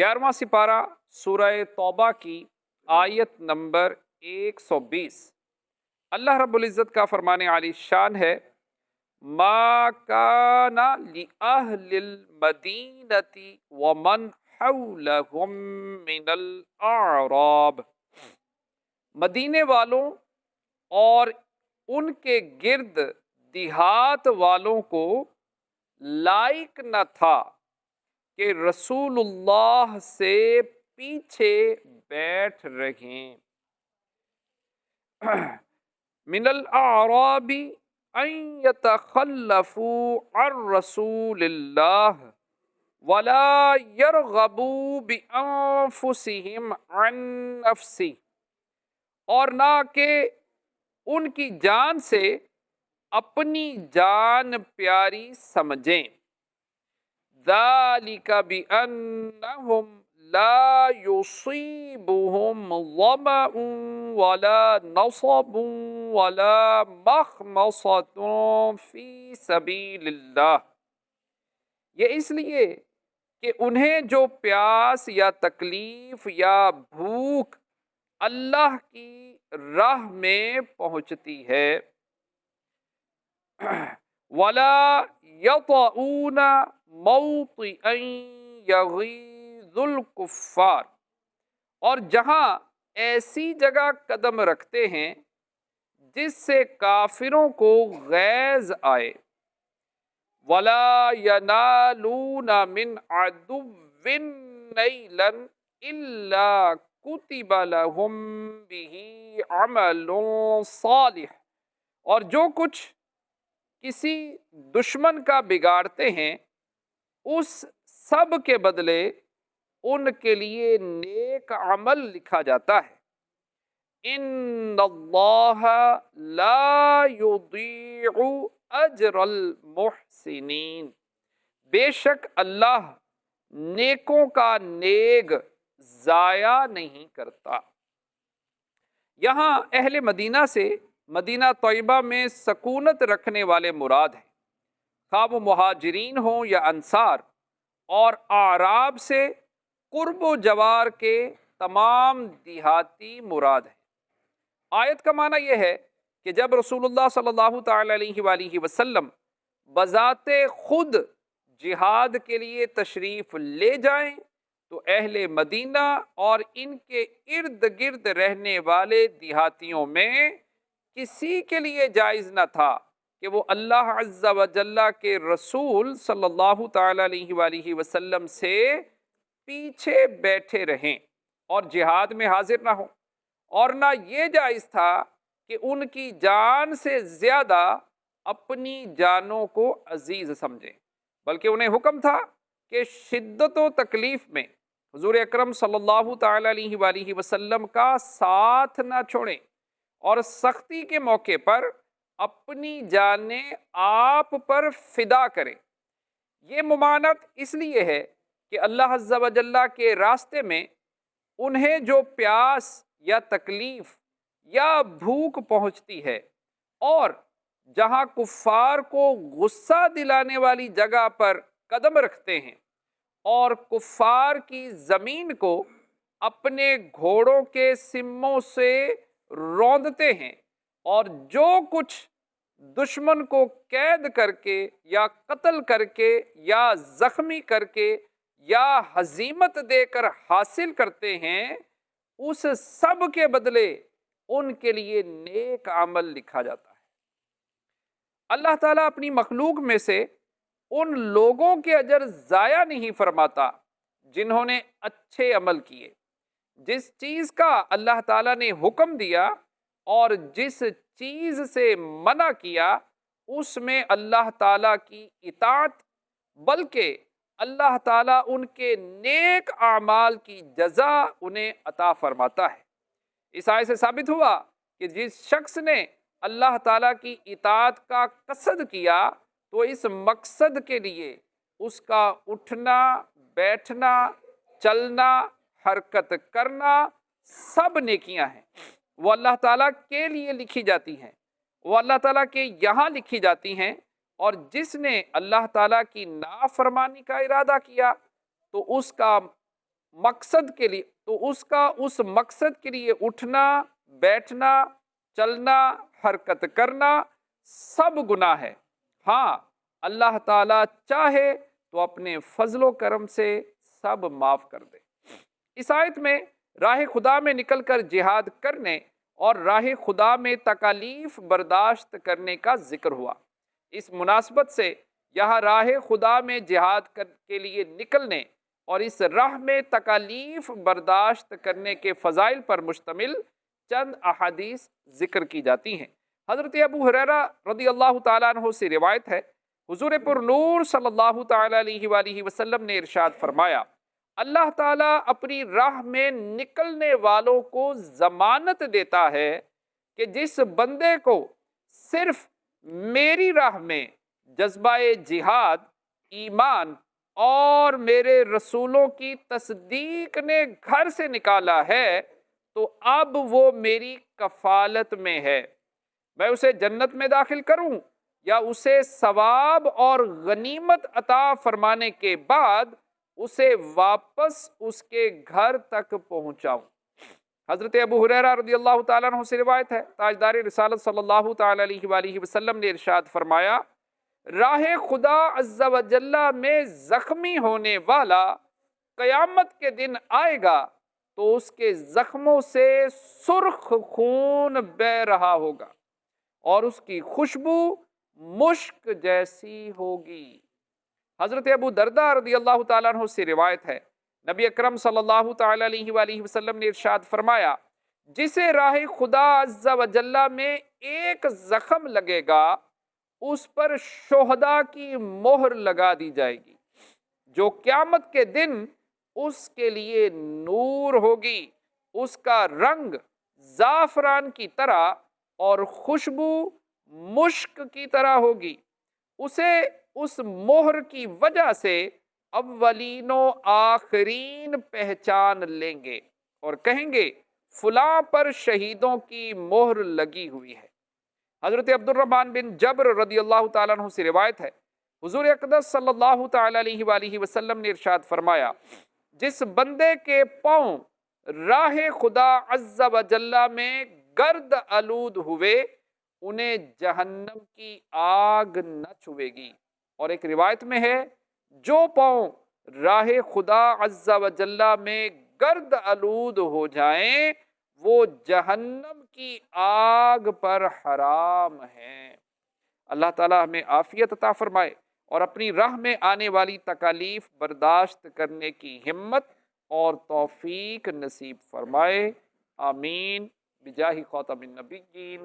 11वां सिपारा सूरह तौबा की आयत नंबर 120। अल्लाह रब्बुल इज़्ज़त का फरमाने आली शान है, मा काना लि अहलिल मदीनति व मन हौलहुम मिनल अअराब। मदीने वालों और उनके गिर्द देहात वालों को लायक न था कि रसूलुल्लाह से पीछे बैठ रहें। मिनल आराबी अन यतखल्लफू अर रसूलिल्लाह वला यरगबू बिअंफुसिहिम अन नफ्सी, और ना कि उनकी जान से अपनी जान प्यारी समझें। ज़ालिका बिअन्नहुम ला युसीबुहुम ज़मअun वला नसबुन वला मखमसतुन फी सबीलिल्लाह। ये इसलिए कि उन्हें जो प्यास या तकलीफ या भूख अल्लाह की राह में पहुंचती है। वला यतऊना मौतिअन यगीज़ुल कुफ़्फ़ार, और जहाँ ऐसी जगह कदम रखते हैं जिससे काफिरों को गैज़ आए। वला यनालूना मिन अदुव्विन नैलन इल्ला कुतिबा लहुम बिही अमलुन सालिह, और जो कुछ किसी दुश्मन का बिगाड़ते हैं उस सब के बदले उनके लिए नेक अमल लिखा जाता है। इन्नल्लाह ला युदीउ अजरल मुहसिनीन, बेशक अल्लाह नेकों का नेक जाया नहीं करता। यहाँ अहले मदीना से मदीना तैयबा में सकूनत रखने वाले मुराद हैं, खा वो मुहाजिरीन हों या अंसार, और आराब से कुर्ब व जवार के तमाम देहाती मुराद हैं। आयत का माना यह है कि जब रसूलुल्लाह सल्लल्लाहु तआला अलैहि वसल्लम बज़ाते खुद जिहाद के लिए तशरीफ़ ले जाएं तो अहले मदीना और इनके इर्द गिर्द रहने वाले देहातियों में किसी के लिए जायज़ न था कि वो अल्लाह अज़्ज़ा व जल्ला के रसूल सल्लल्लाहु तआला अलैहि वसल्लम से पीछे बैठे रहें और जिहाद में हाजिर ना हो, और ना ये जायज़ था कि उनकी जान से ज़्यादा अपनी जानों को अजीज़ समझें, बल्कि उन्हें हुक्म था कि शिद्दत व तकलीफ़ में हुज़ूर अकरम सल्लल्लाहु तआला अलैहि वसल्लम का साथ ना छोड़ें और सख्ती के मौके पर अपनी जानें आप पर फिदा करें। ये मुमानत इसलिए है कि अल्लाह अज़्ज़ा व जल्ला के रास्ते में उन्हें जो प्यास या तकलीफ या भूख पहुंचती है, और जहां कुफ़ार को गुस्सा दिलाने वाली जगह पर कदम रखते हैं और कुफ़ार की ज़मीन को अपने घोड़ों के सिम्मों से रौंदते हैं, और जो कुछ दुश्मन को कैद करके या कत्ल करके या ज़ख्मी करके या हजीमत देकर हासिल करते हैं, उस सब के बदले उनके लिए नेक अमल लिखा जाता है। अल्लाह ताला अपनी मखलूक में से उन लोगों के अजर ज़ाया नहीं फरमाता जिन्होंने अच्छे अमल किए। जिस चीज़ का अल्लाह ताला ने हुक्म दिया और जिस चीज़ से मना किया उसमें अल्लाह ताला की इताअत, बल्कि अल्लाह ताला उनके नेक आमाल की जज़ा उन्हें अता फरमाता है। इस आयत से साबित हुआ कि जिस शख्स ने अल्लाह ताला की इताअत का कसद किया तो इस मकसद के लिए उसका उठना, बैठना, चलना, हरकत करना सब नेकियां हैं। वो अल्लाह ताला के लिए लिखी जाती हैं, वो अल्लाह ताला के यहाँ लिखी जाती हैं, और जिसने अल्लाह ताला की नाफरमानी का इरादा किया तो उसका مقصد کے لیے، تو اس کا اس مقصد کے لیے اٹھنا، بیٹھنا، چلنا، حرکت کرنا سب گناہ ہے۔ ہاں، اللہ تعالیٰ چاہے تو اپنے فضل و کرم سے سب معاف کر دے۔ اس آیت میں راہ خدا میں نکل کر جہاد کرنے اور راہ خدا میں تکالیف برداشت کرنے کا ذکر ہوا۔ اس مناسبت سے یہاں راہ خدا میں جہاد کے لیے نکلنے اور اس راہ میں تکالیف برداشت کرنے کے فضائل پر مشتمل چند احادیث ذکر کی جاتی ہیں۔ حضرت ابو ہریرہ رضی اللہ تعالیٰ عنہ سے روایت ہے، حضور پر نور صلی اللہ تعالیٰ علیہ وآلہ وسلم نے ارشاد فرمایا، اللہ تعالیٰ اپنی راہ میں نکلنے والوں کو ضمانت دیتا ہے کہ جس بندے کو صرف میری راہ میں جذبہ جہاد، ایمان اور میرے رسولوں کی تصدیق نے گھر سے نکالا ہے تو اب وہ میری کفالت میں ہے، میں اسے جنت میں داخل کروں یا اسے ثواب اور غنیمت عطا فرمانے کے بعد اسے واپس اس کے گھر تک پہنچاؤں۔ حضرت ابو ہریرہ رضی اللہ تعالیٰ عنہ سے روایت ہے، تاجدار رسالت صلی اللہ تعالیٰ علیہ وآلہ وسلم نے ارشاد فرمایا، راہ خدا عز و جل میں زخمی ہونے والا قیامت کے دن آئے گا تو اس کے زخموں سے سرخ خون بہہ رہا ہوگا اور اس کی خوشبو مشک جیسی ہوگی۔ حضرت ابو درداء رضی اللہ تعالیٰ عنہ سے روایت ہے، نبی اکرم صلی اللہ تعالیٰ علیہ وآلہ وسلم نے ارشاد فرمایا، جسے راہ خدا عز و جل میں ایک زخم لگے گا اس پر شہداء کی مہر لگا دی جائے گی، جو قیامت کے دن اس کے لیے نور ہوگی، اس کا رنگ زعفران کی طرح اور خوشبو مشک کی طرح ہوگی، اسے اس مہر کی وجہ سے اولین و آخرین پہچان لیں گے اور کہیں گے فلاں پر شہیدوں کی مہر لگی ہوئی ہے۔ حضرت عبد الرحمن بن جبر رضی اللہ تعالیٰ عنہ سے روایت ہے، حضور اقدس صلی اللہ تعالیٰ علیہ وآلہ وسلم نے ارشاد فرمایا، جس بندے کے پاؤں راہ خدا عز و جل میں گرد آلود ہوئے انہیں جہنم کی آگ نہ چھوے گی، اور ایک روایت میں ہے، جو پاؤں راہ خدا عز و جل میں گرد آلود ہو جائیں وہ جہنم کی آگ پر حرام ہیں۔ اللہ تعالیٰ ہمیں عافیت عطا فرمائے اور اپنی راہ میں آنے والی تکالیف برداشت کرنے کی ہمت اور توفیق نصیب فرمائے، آمین، بجاہ خاتم النبیین۔